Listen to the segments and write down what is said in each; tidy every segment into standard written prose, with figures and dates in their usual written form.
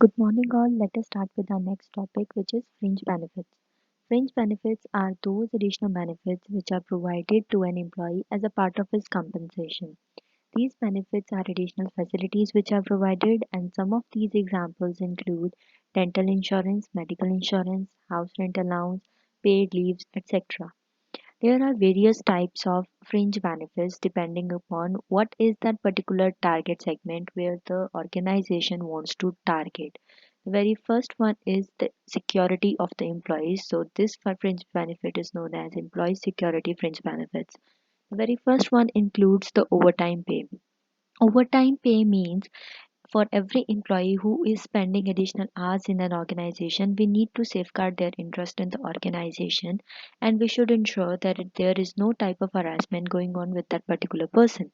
Good morning, all. Let us start with our next topic, which is fringe benefits. Fringe benefits are those additional benefits which are provided to an employee as a part of his compensation. These benefits are additional facilities which are provided, and some of these examples include dental insurance, medical insurance, house rent allowance, paid leaves, etc. There are various types of fringe benefits depending upon what is that particular target segment where the organization wants to target. The very first one is the security of the employees. So, this fringe benefit is known as employee security fringe benefits. The very first one includes the overtime pay. Overtime pay means for every employee who is spending additional hours in an organization, we need to safeguard their interest in the organization, and we should ensure that there is no type of harassment going on with that particular person.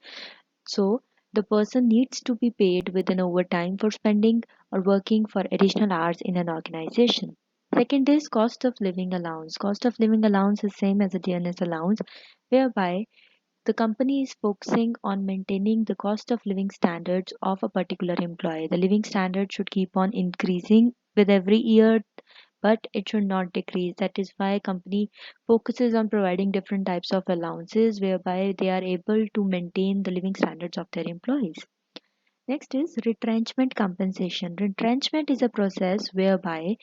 So, the person needs to be paid with an overtime for spending or working for additional hours in an organization. Second is cost of living allowance. Cost of living allowance is same as a DNS allowance, whereby the company is focusing on maintaining the cost of living standards of a particular employee. The living standard should keep on increasing with every year, but it should not decrease. That is why company focuses on providing different types of allowances whereby they are able to maintain the living standards of their employees. Next is retrenchment compensation. Retrenchment is a process whereby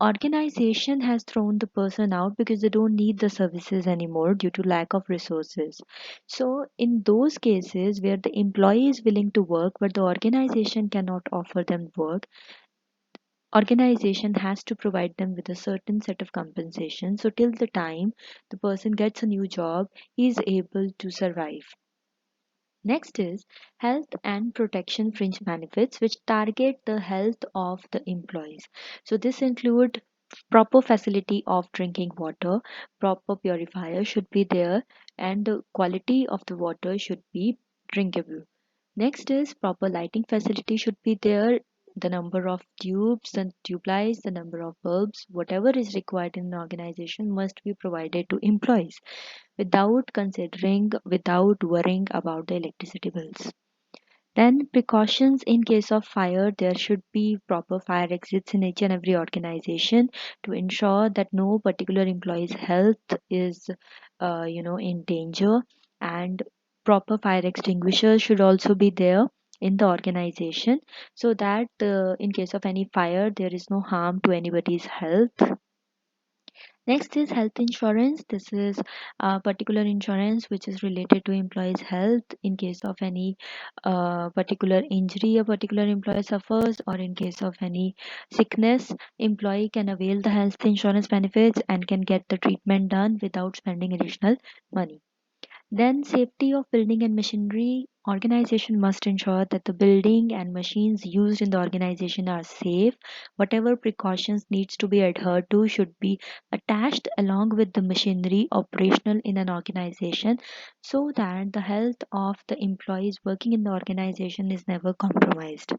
organization has thrown the person out because they don't need the services anymore due to lack of resources. So in those cases where the employee is willing to work but the organization cannot offer them work, organization has to provide them with a certain set of compensation, so till the time the person gets a new job he is able to survive. Next is health and protection fringe benefits, which target the health of the employees. So this include proper facility of drinking water, proper purifier should be there, and the quality of the water should be drinkable. Next is proper lighting facility should be there. The number of tubes and tube lights, the number of bulbs, whatever is required in an organization must be provided to employees without worrying about the electricity bills. Then precautions in case of fire, there should be proper fire exits in each and every organization to ensure that no particular employee's health is in danger, and proper fire extinguishers should also be there in the organization so that in case of any fire there is no harm to anybody's health. Next is health insurance. This is a particular insurance which is related to employees' health in case of any particular injury a particular employee suffers, or in case of any sickness, employee can avail the health insurance benefits and can get the treatment done without spending additional money. Then safety of building and machinery. Organization must ensure that the building and machines used in the organization are safe. Whatever precautions needs to be adhered to should be attached along with the machinery operational in an organization so that the health of the employees working in the organization is never compromised.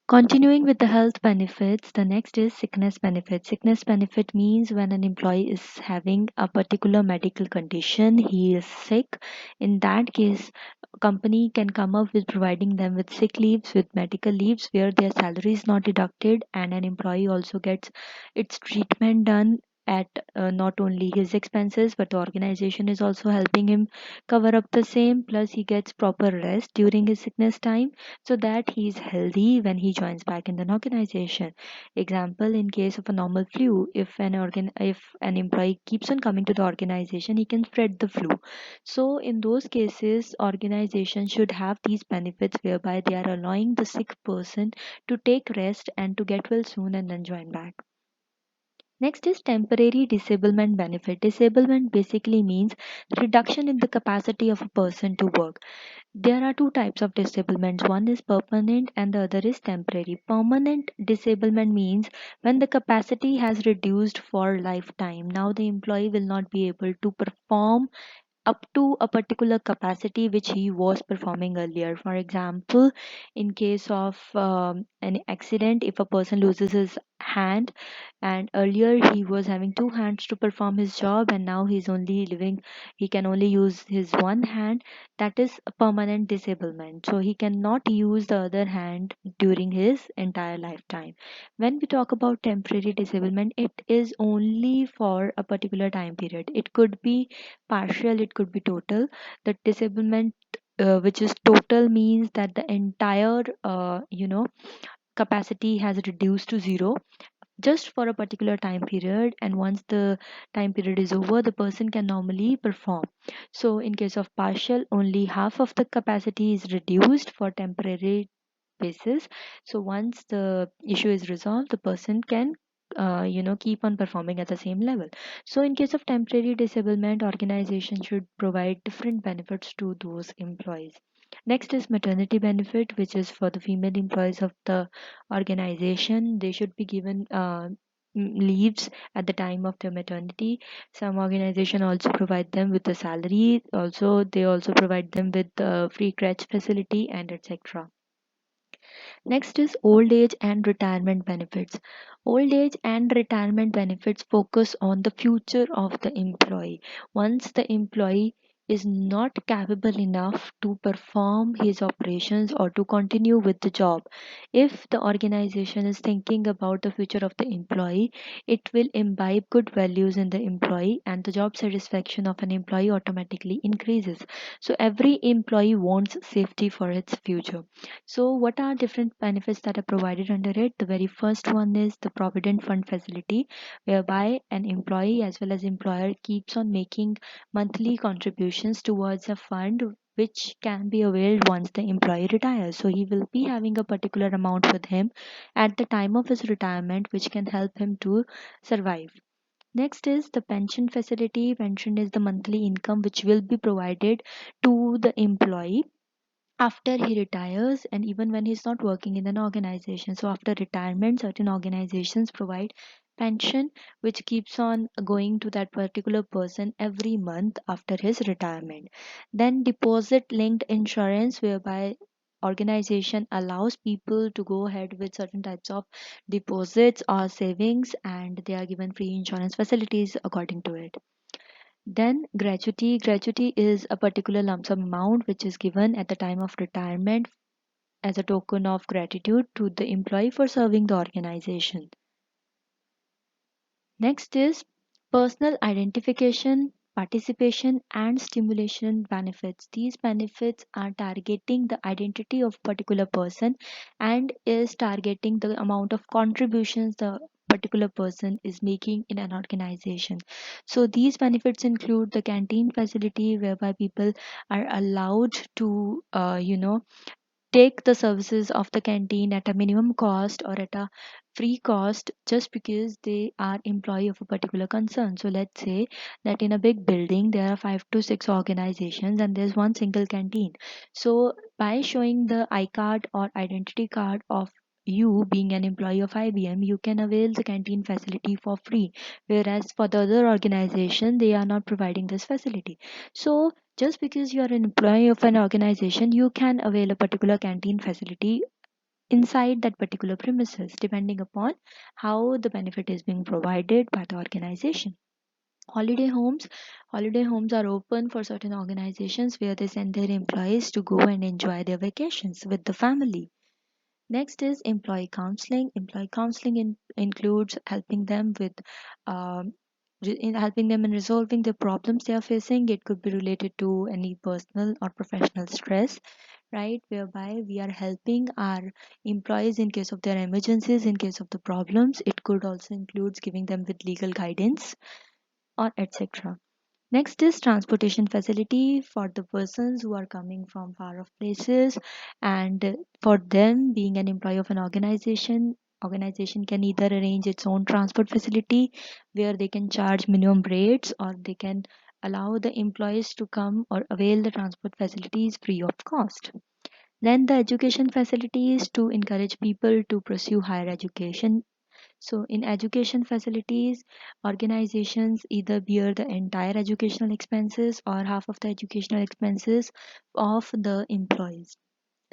Continuing with the health benefits, the next is sickness benefit. Sickness benefit means when an employee is having a particular medical condition, he is sick. In that case, a company can come up with providing them with sick leaves, with medical leaves where their salary is not deducted, and an employee also gets its treatment done at not only his expenses but the organization is also helping him cover up the same, plus he gets proper rest during his sickness time so that he is healthy when he joins back in an organization. Example, in case of a normal flu, if an employee keeps on coming to the organization, he can spread the flu. So in those cases, organization should have these benefits whereby they are allowing the sick person to take rest and to get well soon and then join back. Next is temporary disablement benefit. Disablement basically means reduction in the capacity of a person to work. There are two types of disablements. One is permanent and the other is temporary. Permanent disablement means when the capacity has reduced for lifetime. Now the employee will not be able to perform up to a particular capacity which he was performing earlier. For example, in case of an accident, if a person loses his hand, and earlier he was having two hands to perform his job, and now he can only use his one hand. That is a permanent disablement, so he cannot use the other hand during his entire lifetime. When we talk about temporary disablement, it is only for a particular time period. It could be partial, it could be total. The disablement, which is total, means that the entire capacity has reduced to zero just for a particular time period, and once the time period is over, the person can normally perform. So in case of partial, only half of the capacity is reduced for temporary basis. So once the issue is resolved, the person can keep on performing at the same level. So in case of temporary disablement, organization should provide different benefits to those employees. Next is maternity benefit, which is for the female employees of the organization. They should be given leaves at the time of their maternity. Some organization also provide them with a salary. Also, they also provide them with free crèche facility and etc. Next is old age and retirement benefits. Old age and retirement benefits focus on the future of the employee. Once the employee is not capable enough to perform his operations or to continue with the job, if the organization is thinking about the future of the employee, it will imbibe good values in the employee, and the job satisfaction of an employee automatically increases. So every employee wants safety for its future. So, what are different benefits that are provided under it? The very first one is the Provident Fund facility, whereby an employee as well as employer keeps on making monthly contributions towards a fund which can be availed once the employee retires. So, he will be having a particular amount with him at the time of his retirement, which can help him to survive. Next is the pension facility. Pension is the monthly income which will be provided to the employee after he retires, and even when he's not working in an organization. So after retirement, certain organizations provide pension which keeps on going to that particular person every month after his retirement. Then deposit linked insurance, whereby organization allows people to go ahead with certain types of deposits or savings, and they are given free insurance facilities according to it. Then gratuity. Gratuity is a particular lump sum amount which is given at the time of retirement as a token of gratitude to the employee for serving the organization. Next is personal identification, participation, and stimulation benefits. These benefits are targeting the identity of particular person and is targeting the amount of contributions the particular person is making in an organization. So these benefits include the canteen facility, whereby people are allowed to take the services of the canteen at a minimum cost or at a free cost, just because they are employee of a particular concern. So let's say that in a big building there are 5 to 6 organizations and there's one single canteen. So by showing the I card or identity card of you being an employee of IBM, you can avail the canteen facility for free, whereas for the other organization they are not providing this facility. So just because you are an employee of an organization, you can avail a particular canteen facility inside that particular premises, depending upon how the benefit is being provided by the organization. Holiday homes. Holiday homes are open for certain organizations where they send their employees to go and enjoy their vacations with the family. Next is employee counseling. Employee counseling includes helping them with in helping them in resolving the problems they are facing. It could be related to any personal or professional stress, right? Whereby we are helping our employees in case of their emergencies, in case of the problems. It could also include giving them with legal guidance or etc. Next is transportation facility for the persons who are coming from far off places, and for them being an employee of an organization can either arrange its own transport facility where they can charge minimum rates, or they can allow the employees to come or avail the transport facilities free of cost. Then the education facilities to encourage people to pursue higher education. So, in education facilities, organizations either bear the entire educational expenses or half of the educational expenses of the employees.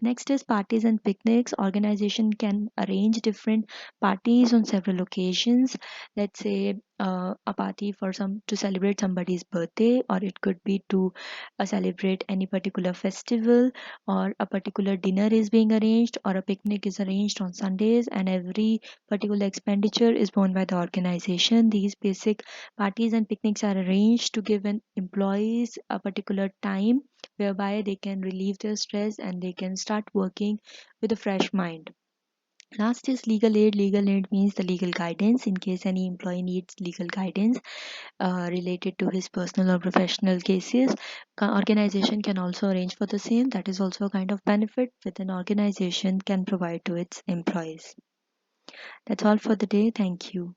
Next is parties and picnics. Organization can arrange different parties on several occasions. Let's say a party for some to celebrate somebody's birthday, or it could be to celebrate any particular festival, or a particular dinner is being arranged, or a picnic is arranged on Sundays, and every particular expenditure is borne by the organization. These basic parties and picnics are arranged to give an employees a particular time whereby they can relieve their stress and they can start working with a fresh mind. Last is legal aid. Legal aid means the legal guidance in case any employee needs legal guidance related to his personal or professional cases. Organization can also arrange for the same. That is also a kind of benefit that an organization can provide to its employees. That's all for the day. Thank you.